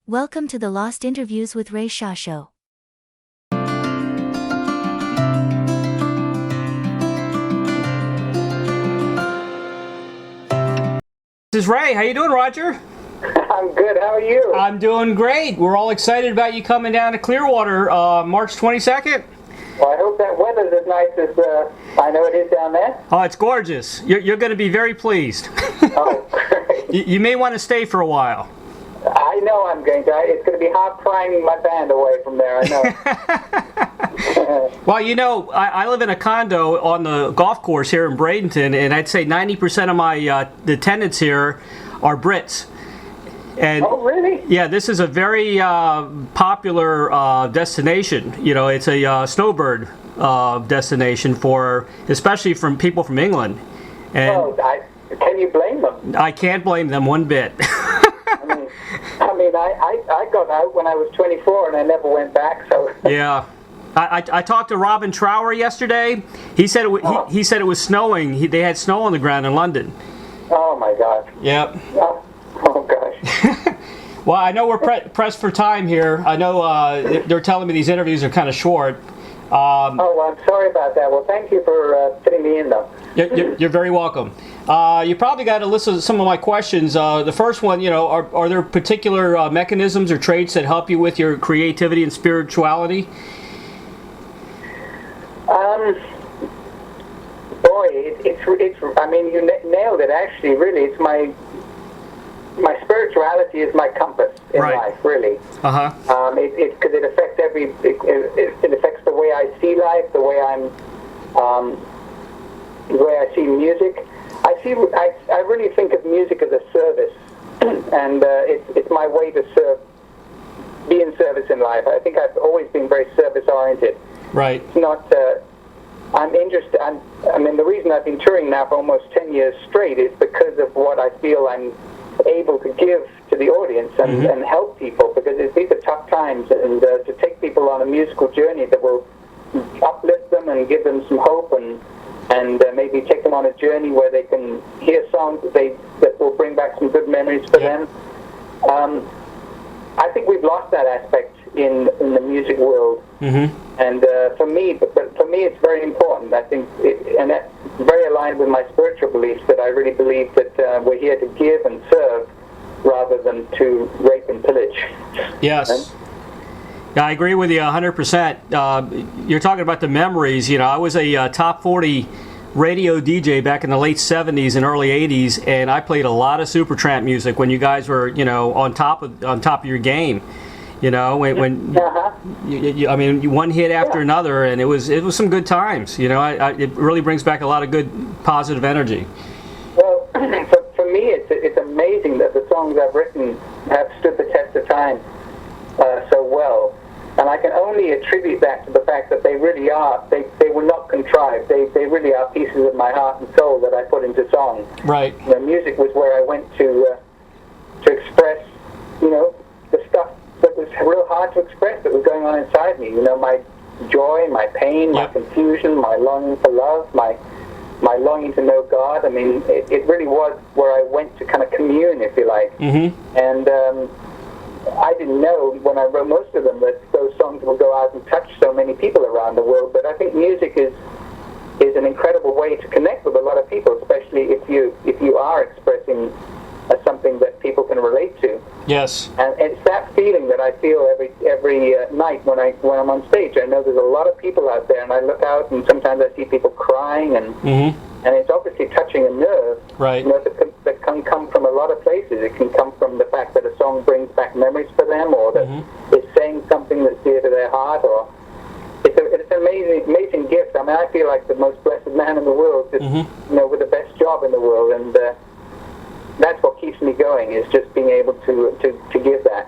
Welcome to the Lost Interviews with Ray Shaw Show. This is Ray. How you doing, Roger? I'm good. How are you? I'm doing great. We're all excited about you coming down to Clearwater March 22nd. Well, I hope that weather's as nice as I know it is down there. Oh, it's gorgeous. You're going to be very pleased. Oh, great. You may want to stay for a while. I know I'm going to. It's going to be hard prying my band away from there, I know. Well, you know, I live in a condo on the golf course here in Bradenton, and I'd say 90% of my the tenants here are Brits. And Oh, really? yeah, this is a very popular destination. You know, it's a snowbird destination for, especially from people from England. And Can you blame them? I can't blame them one bit. I got out when I was 24 and I never went back. So Yeah. I talked to Robin Trower yesterday. He said he said it was snowing. They had snow on the ground in London. Oh my God. Yep. Oh gosh. Well, I know we're pressed for time here. I know they're telling me these interviews are kind of short. Well, I'm sorry about that. Well, thank you for fitting me in, though. You're very welcome. You probably got to listen to some of my questions. The first one, you know, are there particular mechanisms or traits that help you with your creativity and spirituality? Boy, it's. I mean, you nailed it. Actually, really, it's my spirituality is my compass in life. Really. Because it affects it affects the way I see life, the way I see music. I really think of music as a service, and it's my way to be in service in life. I think I've always been very service oriented. Right. It's not. I'm interested. I mean, the reason I've been touring now for almost 10 years straight is because of what I feel I'm able to give to the audience and help people, because these are tough times, and to take people on a musical journey that will uplift them and give them some hope and maybe take them on a journey where they can hear songs that will bring back some good memories for them. I think we've lost that aspect in the music world, and for me it's very important. I think, and that's very aligned with my spiritual beliefs, that I really believe that we're here to give and serve rather than to rape and pillage. Yes. Yeah, I agree with you 100%. You're talking about the memories. You know, I was a top 40 radio DJ back in the late 70s and early 80s, and I played a lot of Supertramp music when you guys were, you know, on top of your game. You know, when I mean, one hit after another, and it was some good times. You know, it really brings back a lot of good positive energy. Well, for me, it's amazing that the songs I've written have stood the test of time so well. And I can only attribute that to the fact that they really are, they were not contrived. They really are pieces of my heart and soul that I put into song. Right. You know, music was where I went to express, you know, the stuff that was real hard to express that was going on inside me. You know, my joy, my pain, my confusion, my longing for love, my longing to know God. I mean, it really was where I went to kind of commune, if you like. And I didn't know when I wrote most of them that those songs will go out and touch so many people around the world. But I think music is an incredible way to connect with a lot of people, especially if you are expressing something that people can relate to. Yes. And it's that feeling that I feel every night when I'm on stage. I know there's a lot of people out there, and I look out and sometimes I see people crying, and it's obviously touching a nerve. Right. You know, that can come from a lot of places. It can come from the fact that a song brings back memories for them, or that it's saying something that's dear to their heart, or it's an amazing gift. I mean, I feel like the most blessed man in the world, just, you know, with the best job in the world, and that's what keeps me going, is just being able to give that.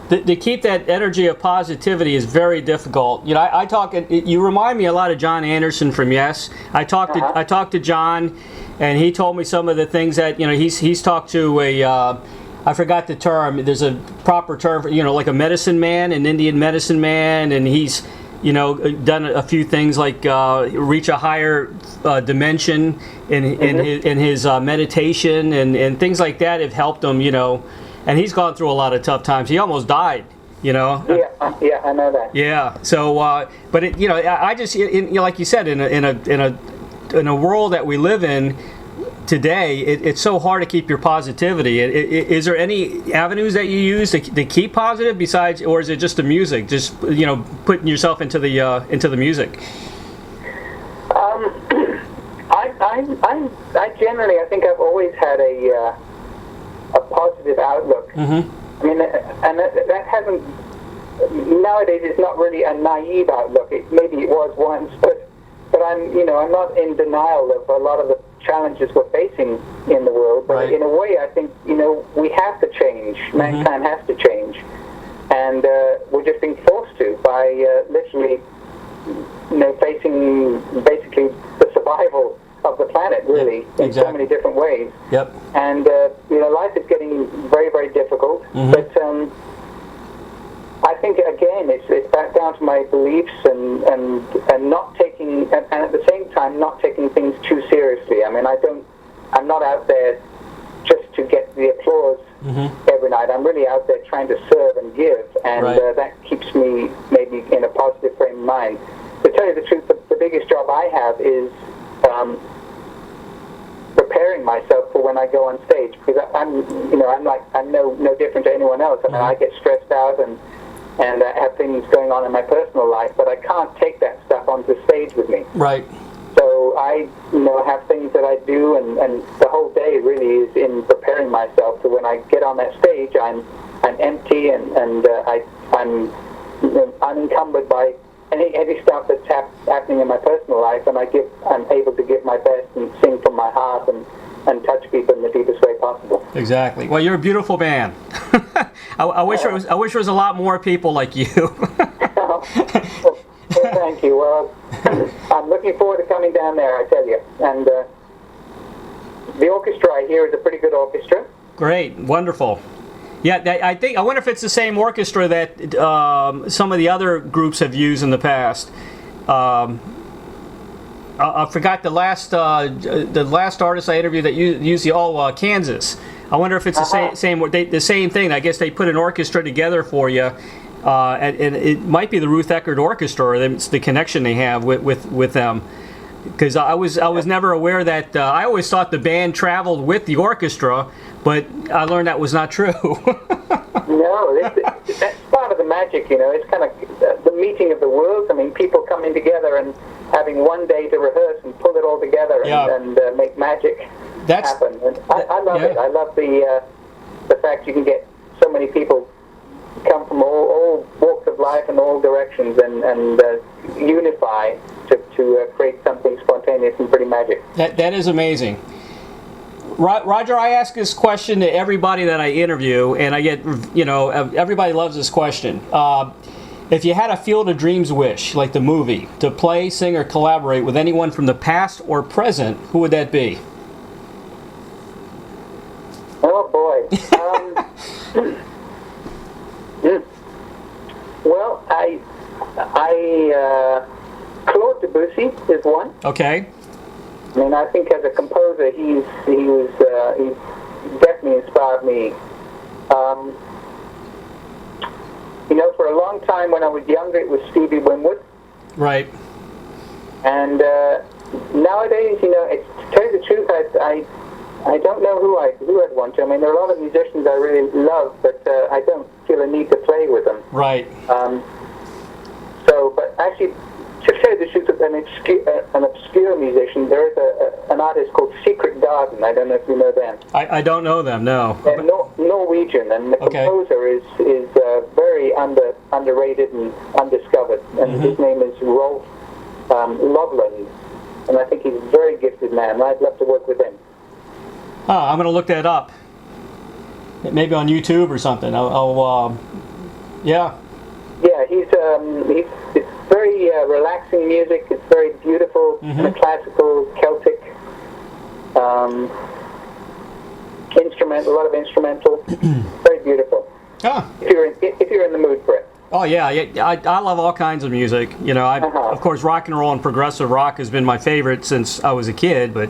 To keep that energy of positivity is very difficult. You know, I talk. You remind me a lot of John Anderson from Yes. I talked to John, and he told me some of the things that, you know, he's talked to I forgot the term. There's a proper term for, you know, like a medicine man, an Indian medicine man, and he's, you know, done a few things like reach a higher dimension in his meditation, and things like that have helped him, you know, and he's gone through a lot of tough times. He almost died, you know. Yeah, I know that. Yeah. So, but it, you know, I just, like you said, in a world that we live in today, it's so hard to keep your positivity. Is there any avenues that you use to keep positive besides, or is it just the music? Just, you know, putting yourself into the music. I generally, I think I've always had a positive outlook. I mean, and that hasn't, nowadays it's not really a naive outlook. Maybe it was once, but I'm not in denial of a lot of the challenges we're facing in the world. But right. In a way, I think, we have to change. Mankind has to change. And we're just being forced to by literally, facing basically the survival of the planet, really, in so many different ways. Yep. And life is getting very, very difficult. But I think again, it's back down to my beliefs and not taking, and at the same time not taking things too seriously. I mean, I'm not out there just to get the applause every night. I'm really out there trying to serve and give, and that keeps me maybe in a positive frame of mind. To tell you the truth, the biggest job I have is preparing myself for when I go on stage, because I'm no different to anyone else. I mean, I get stressed out and have things going on in my personal life, but I can't take that stuff onto the stage with me. Right. So I, have things that I do, and the whole day really is in preparing myself. So when I get on that stage, I'm empty and I'm unencumbered by any stuff that's happening in my personal life, and I'm able to give my best and sing from my heart and touch people in the deepest way possible. Exactly. Well, you're a beautiful man. I wish there was a lot more people like you. Well, thank you. Well, I'm looking forward to coming down there, I tell you. And the orchestra I hear is a pretty good orchestra. Great, wonderful. Yeah, I wonder if it's the same orchestra that some of the other groups have used in the past. I forgot the last artist I interviewed that used the Kansas. I wonder if it's the same thing. I guess they put an orchestra together for you, and it might be the Ruth Eckerd Orchestra, or it's the connection they have with them. Because I was never aware that I always thought the band traveled with the orchestra, but I learned that was not true. No, that's part of the magic. It's kind of the meeting of the worlds. I mean, people coming together and having one day to rehearse and pull it all together and make magic happen. And I love it. I love the fact you can get so many people come from all walks of life and all directions and unify to create something spontaneous and pretty magic. That is amazing. Roger, I ask this question to everybody that I interview, and I get, everybody loves this question. If you had a Field of Dreams wish, like the movie, to play, sing, or collaborate with anyone from the past or present, who would that be? Oh, boy. Well, Claude Debussy is one. Okay. I mean, I think as a composer, he's definitely inspired me. For a long time when I was younger, it was Stevie Winwood. Right. And nowadays, to tell you the truth, I don't know who I'd want to. I mean, there are a lot of musicians I really love, but I don't feel a need to play with them. Right. But actually, to tell you the truth, an obscure musician, there is an artist called Secret Garden. I don't know if you know them. I don't know them, no. They're Norwegian, and the composer is very underrated and undiscovered. And his name is Rolf Loveland, and I think he's a very gifted man. I'd love to work with him. I'm going to look that up. Maybe on YouTube or something. Yeah. Yeah, it's very relaxing music. It's very beautiful, kind of classical, Celtic, a lot of instrumental. Very beautiful. Ah. If you're in the mood for it. Oh yeah, I love all kinds of music. Of course, rock and roll and progressive rock has been my favorite since I was a kid. But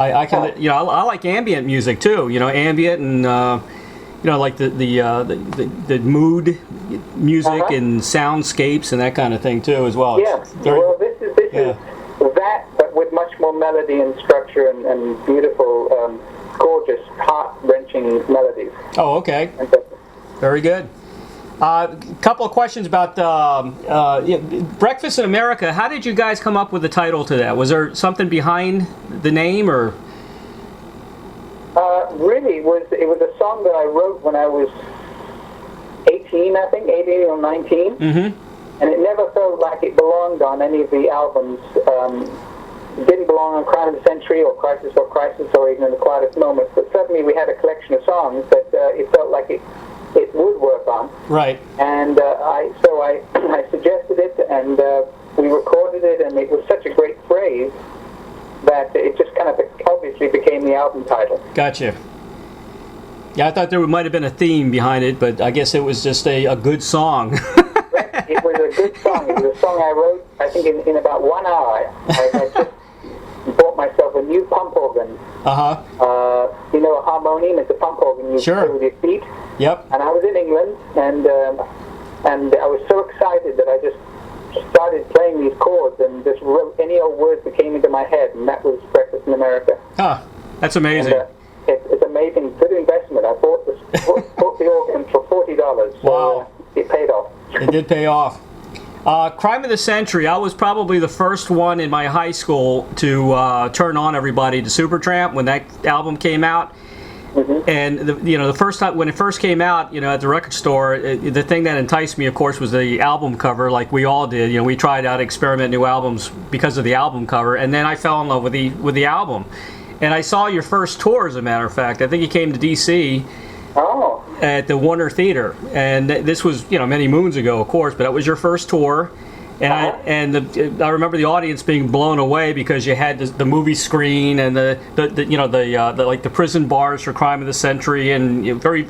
I like ambient music too. Ambient and like the mood music and soundscapes and that kind of thing too as well. Yeah. Well, this is that, but with much more melody and structure and beautiful, gorgeous, heart-wrenching melodies. Oh, okay. Very good. Couple of questions about Breakfast in America. How did you guys come up with the title to that? Was there something behind the name, or? Really, it was a song that I wrote when I was 18, I think, 18 or 19. Mm-hmm. And it never felt like it belonged on any of the albums. It didn't belong on Crime of the Century or Crisis or Crisis or even in the Quietest Moments. But suddenly we had a collection of songs that it felt like it would work on. Right. And I suggested it, and we recorded it, and it was such a great phrase that it just kind of obviously became the album title. Gotcha. Yeah, I thought there might have been a theme behind it, but I guess it was just a good song. It was a good song. It was a song I wrote, I think, in about 1 hour. I just bought myself a new pump organ. Uh-huh. You know, a harmonium is a pump organ you play with your feet. Yep. And I was in England, and I was so excited that I just started playing these chords and just wrote any old words that came into my head, and that was Breakfast in America. Huh. That's amazing. And, it's amazing. Good investment. I bought the organ for $40. So, wow. It paid off. It did pay off. Crime of the Century, I was probably the first one in my high school to turn on everybody to Supertramp when that album came out. Mm-hmm. And the first time when it first came out, at the record store, the thing that enticed me, of course, was the album cover, like we all did. We tried out experiment new albums because of the album cover, and then I fell in love with the album. And I saw your first tour, as a matter of fact. I think you came to D.C. At the Warner Theater, and this was many moons ago, of course, but it was your first tour. And I remember the audience being blown away because you had the movie screen and the prison bars for Crime of the Century, and very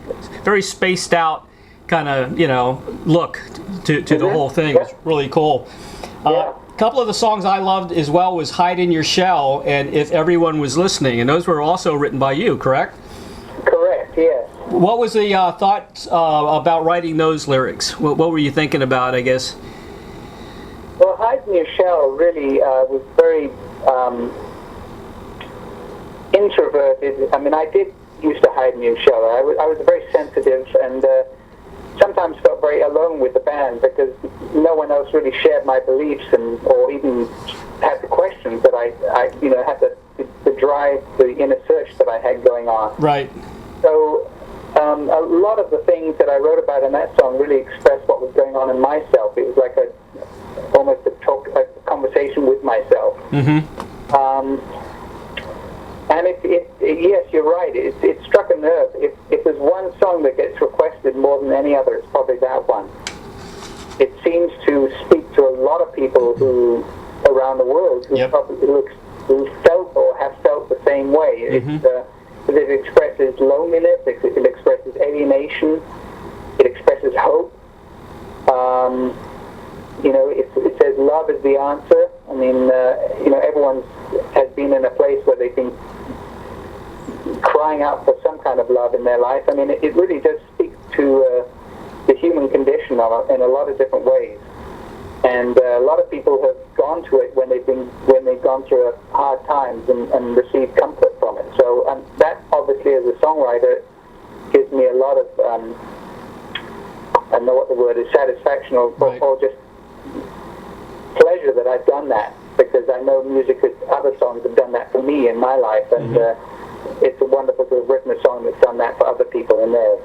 very spaced out kind of look to the whole thing. It's really cool. A couple of the songs I loved as well was Hide in Your Shell and If Everyone Was Listening, and those were also written by you, correct? Correct, yes. What was the thought about writing those lyrics? What were you thinking about, I guess? Well, Hide in Your Shell really was very introverted. I mean, I did used to hide in your shell. I was very sensitive and sometimes felt very alone with the band because no one else really shared my beliefs or even had the questions that I had the drive, the inner search that I had going on. Right. So a lot of the things that I wrote about in that song really expressed what was going on in myself. It was like almost a conversation with myself. Mm-hmm. And yes, you're right. It struck a nerve. If there's one song that gets requested more than any other, it's probably that one. It seems to speak to a lot of people around the world who who felt or have felt the same way. Mm-hmm. It expresses loneliness. It expresses alienation. It expresses hope. It says love is the answer. I mean, everyone has been in a place where they've been crying out for some kind of love in their life. I mean, it really does speak to the human condition in a lot of different ways. And a lot of people have gone to it when they've gone through hard times and received comfort from it. So that obviously, as a songwriter, gives me a lot of I don't know what the word is, satisfaction or just pleasure that I've done that, because I know other songs have done that for me in my life, and it's wonderful to have written a song that's done that for other people in theirs.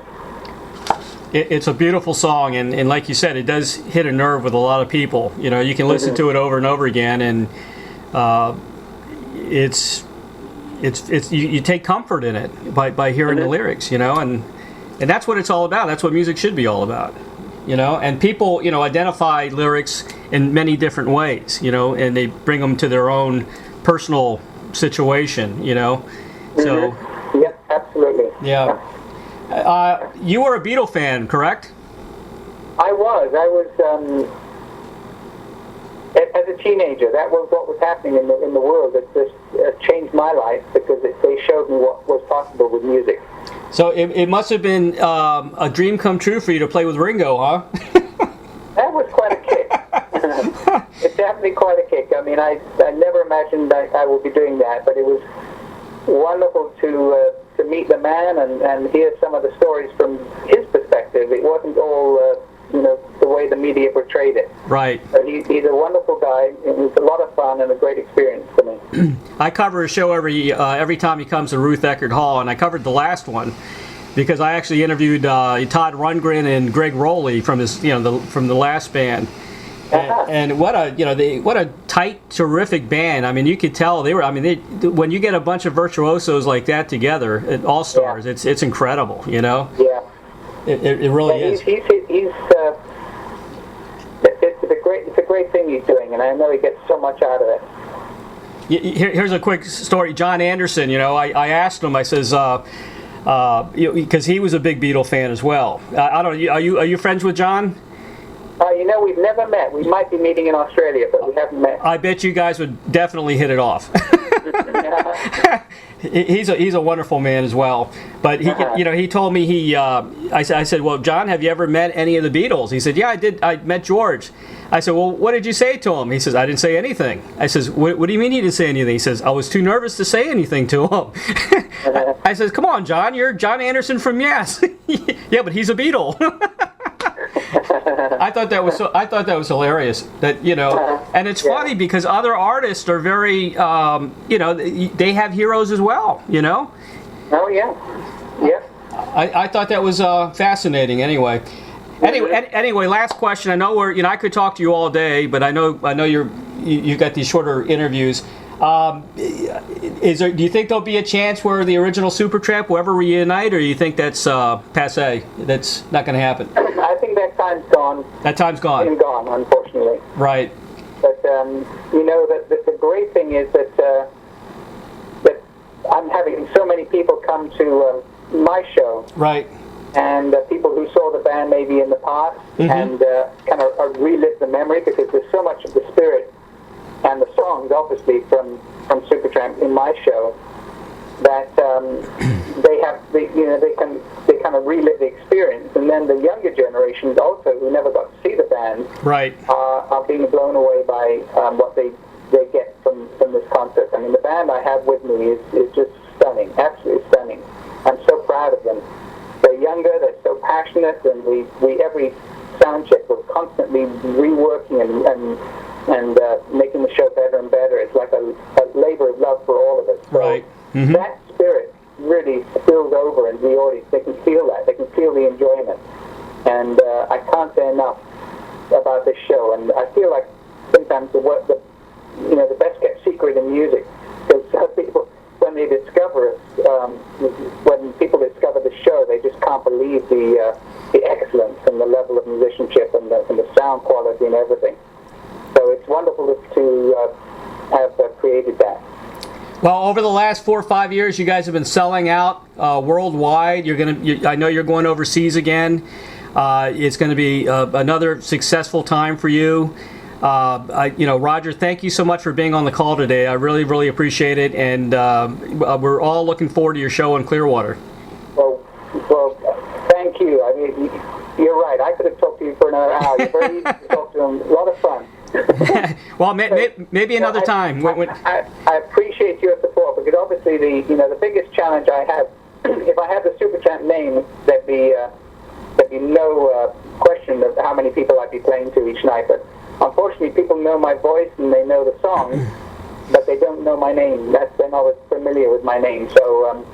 It's a beautiful song, and like you said, it does hit a nerve with a lot of people. You can listen to it over and over again, and you take comfort in it by hearing the lyrics, and that's what it's all about. That's what music should be all about, and people, identify lyrics in many different ways, and they bring them to their own personal situation, so. Yeah, absolutely. Yeah. You were a Beatle fan, correct? I was. As a teenager, that was what was happening in the world. It just changed my life because they showed me what was possible with music. So it must have been a dream come true for you to play with Ringo, huh? That was quite a kick. It's definitely quite a kick. I mean, I never imagined I would be doing that, but it was wonderful to meet the man and hear some of the stories from his perspective. It wasn't all the way the media portrayed it. Right. But he's a wonderful guy. It was a lot of fun and a great experience for me. I cover a show every time he comes to Ruth Eckerd Hall, and I covered the last one because I actually interviewed Todd Rundgren and Greg Rowley from his from the last band. And what a tight, terrific band. I mean, you could tell they were. I mean, when you get a bunch of virtuosos like that together, all stars, it's incredible. Yeah. It really is. It's a great thing he's doing, and I know he gets so much out of it. Here's a quick story. John Anderson. I asked him. I says, because he was a big Beatle fan as well. I don't. Are you friends with John? We've never met. We might be meeting in Australia, but we haven't met. I bet you guys would definitely hit it off. He's a wonderful man as well. But he told me I said, well, John, have you ever met any of the Beatles? He said, yeah, I did. I met George. I said, well, what did you say to him? He says, I didn't say anything. I says, what do you mean you didn't say anything? He says, I was too nervous to say anything to him. I says, come on, John, you're John Anderson from Yes. Yeah, but he's a Beatle. I thought that was hilarious. That and it's funny because other artists are very they have heroes as well. Oh yeah. I thought that was fascinating. Anyway, last question. I know I could talk to you all day, but I know you've got these shorter interviews. Do you think there'll be a chance where the original Supertramp will ever reunite, or do you think that's passé? That's not going to happen. I think that time's gone. That time's gone. It's gone, unfortunately. Right. But the great thing is that I'm having so many people come to my show. Right. And people who saw the band maybe in the past and kind of relive the memory, because there's so much of the spirit and the songs, obviously, from Supertramp in my show, that they kind of relive the experience, and then the younger generations also, who never got to see the band, right, are being blown away by what they get from this concert. I mean, the band I have with me is just stunning, absolutely stunning. I'm so proud of them. They're younger, they're so passionate, and we every sound check, we're constantly reworking and making the show better and better. It's like a labor of love for all of us. So right. That spirit really spills over into the audience. They can feel that. They can feel the enjoyment. And I can't say enough about this show. And I feel like sometimes the best kept secret in music, because people, when they discover us, when people discover the show, they just can't believe the excellence and the level of musicianship and the sound quality and everything. So it's wonderful to have created that. Well, over the last 4 or 5 years, you guys have been selling out worldwide. I know you're going overseas again. It's going to be another successful time for you. Roger, thank you so much for being on the call today. I really, really appreciate it, and we're all looking forward to your show in Clearwater. Well, thank you. I mean, you're right. I could have talked to you for another hour. You're very easy to talk to. A lot of fun. Well, maybe another time. I appreciate your support, because obviously the biggest challenge I have, if I had the Supertramp name, there'd be no question of how many people I'd be playing to each night. But unfortunately, people know my voice and they know the songs, but they don't know my name. They're not familiar with my name. So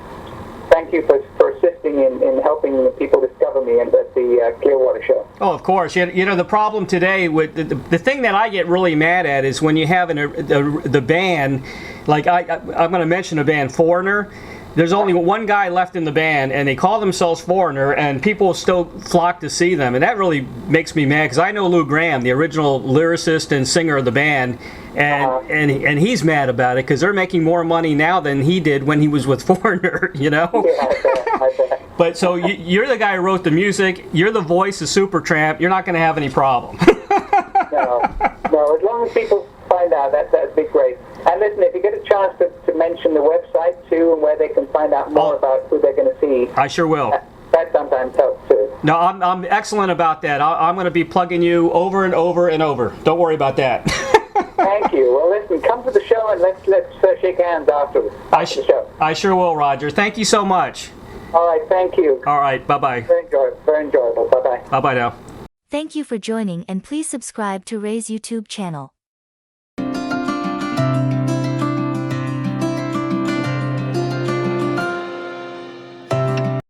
thank you for assisting in helping people discover me at the Clearwater show. Oh, of course. The problem today with the thing that I get really mad at is when you have the band, like I'm going to mention a band, Foreigner. There's only one guy left in the band, and they call themselves Foreigner, and people still flock to see them, and that really makes me mad, because I know Lou Gramm, the original lyricist and singer of the band, and he's mad about it, because they're making more money now than he did when he was with Foreigner, Yeah, I bet. But so you're the guy who wrote the music, you're the voice of Supertramp, you're not going to have any problem. No, as long as people find out, that'd be great. And listen, if you get a chance to mention the website too, and where they can find out more about who they're going to see, I sure will. That sometimes helps too. No, I'm excellent about that. I'm going to be plugging you over and over and over. Don't worry about that. Thank you. Well, listen, come to the show and let's shake hands after the show. I sure will, Roger. Thank you so much. All right, thank you. All right, bye-bye. Very enjoyable. Bye-bye. Bye-bye now. Thank you for joining, and please subscribe to Ray's YouTube channel.